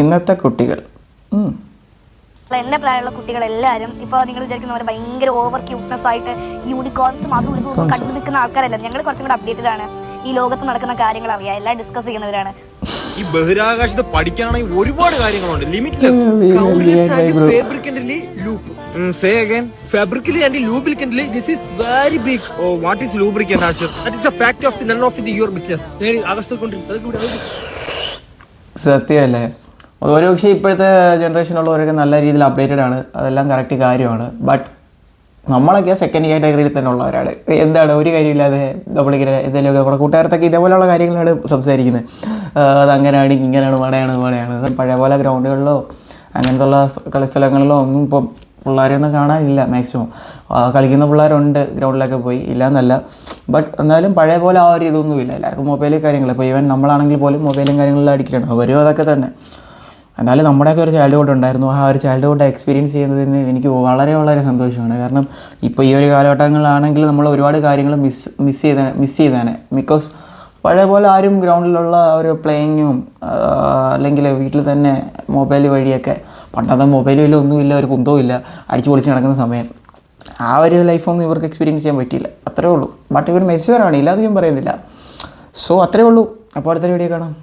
ഇന്നത്തെ കുട്ടികൾ എന്റെ പ്രായമുള്ള കുട്ടികളെല്ലാവരും ഇപ്പോൾ നിങ്ങൾ വിചാരിക്കുന്ന പോലെ ഭയങ്കര ഓവർ ക്യൂട്ട്നെസ് ആയിട്ട് യൂണിക്കോൺസും അതും ഇതും കണ്ടു നിൽക്കുന്ന ആൾക്കാരല്ല. ഞങ്ങൾ കുറച്ചും കൂടെ അപ്ഡേറ്റഡ് ആണ്. ഈ ലോകത്ത് നടക്കുന്ന കാര്യങ്ങൾ അറിയാം, എല്ലാം ഡിസ്കസ് ചെയ്യുന്നവരാണ്. ഈ ബഹിരാകാശത്ത് പഠിക്കാനാണെങ്കിൽ ഒരുപാട് കാര്യങ്ങളുണ്ട്. Limitless fabricantly loop say again fabrically and lubricantly this is very big. Oh what is lubricant actually that is a fact of the none of the your business. ആകാശത്തിൽ കൊണ്ടിരിക്കുന്നത് സത്യമല്ലേ? ഒരു പക്ഷേ ഇപ്പോഴത്തെ ജനറേഷനുള്ളവരൊക്കെ നല്ല രീതിയിൽ അപ്ഡേറ്റഡ് ആണ്, അതെല്ലാം കറക്റ്റ് കാര്യമാണ്. ബട്ട് നമ്മളൊക്കെ സെക്കൻഡ് കാറ്റഗറിയിൽ തന്നെ ഉള്ളവരാണ്. എന്താണ് ഒരു കാര്യമില്ലാതെ നമ്മളിങ്ങനെ എന്തെങ്കിലുമൊക്കെ നമ്മുടെ കൂട്ടുകാരത്തൊക്കെ ഇതേപോലെയുള്ള കാര്യങ്ങളാണ് സംസാരിക്കുന്നത്. അതങ്ങനെയാണ് ഇങ്ങനെയാണ് വടയാണ്. പഴയ പോലെ ഗ്രൗണ്ടുകളിലോ അങ്ങനത്തെ ഉള്ള കളിസ്ഥലങ്ങളിലോ ഒന്നും ഇപ്പം പിള്ളേരെയൊന്നും കാണാനില്ല. മാക്സിമം കളിക്കുന്ന പിള്ളേരുണ്ട് ഗ്രൗണ്ടിലൊക്കെ പോയി, ഇല്ലയെന്നല്ല. ബട്ട് എന്നാലും പഴയ പോലെ ആ ഒരു ഇതൊന്നുമില്ല. എല്ലാവർക്കും മൊബൈൽ കാര്യങ്ങൾ. ഇപ്പോൾ ഈവൻ നമ്മളാണെങ്കിൽ പോലും മൊബൈലും കാര്യങ്ങളിലും അഡിക്റ്റഡ് ആണ്. അവരും അതൊക്കെ തന്നെ. എന്നാലും നമ്മുടെയൊക്കെ ഒരു ചൈൽഡ്ഹുഡ് ഉണ്ടായിരുന്നു. ആ ഒരു ചൈൽഡ്ഹുഡ് എക്സ്പീരിയൻസ് ചെയ്യുന്നതിന് എനിക്ക് വളരെ വളരെ സന്തോഷമാണ്. കാരണം ഇപ്പോൾ ഈ ഒരു കാലഘട്ടങ്ങളിലാണെങ്കിൽ നമ്മൾ ഒരുപാട് കാര്യങ്ങൾ മിസ് ചെയ്തേനെ. ബിക്കോസ് പഴയ പോലെ ആരും ഗ്രൗണ്ടിലുള്ള ഒരു പ്ലേയിങ്ങും അല്ലെങ്കിൽ വീട്ടിൽ തന്നെ മൊബൈൽ വഴിയൊക്കെ, പണ്ടത്തെ മൊബൈലും ഒന്നുമില്ല, ഒരു കുന്തവും ഇല്ല, അടിച്ചു പൊളിച്ച് നടക്കുന്ന സമയം. ആ ഒരു ലൈഫൊന്നും ഇവർക്ക് എക്സ്പീരിയൻസ് ചെയ്യാൻ പറ്റിയില്ല. അത്രേ ഉള്ളൂ. ബട്ട് ഇവർ മെച്ചുവറാണ്, ഇല്ലാതെ ഞാൻ പറയുന്നില്ല. സോ അത്രേ ഉള്ളൂ. അപ്പോൾ അടുത്തൊരു വീഡിയോ കാണാം.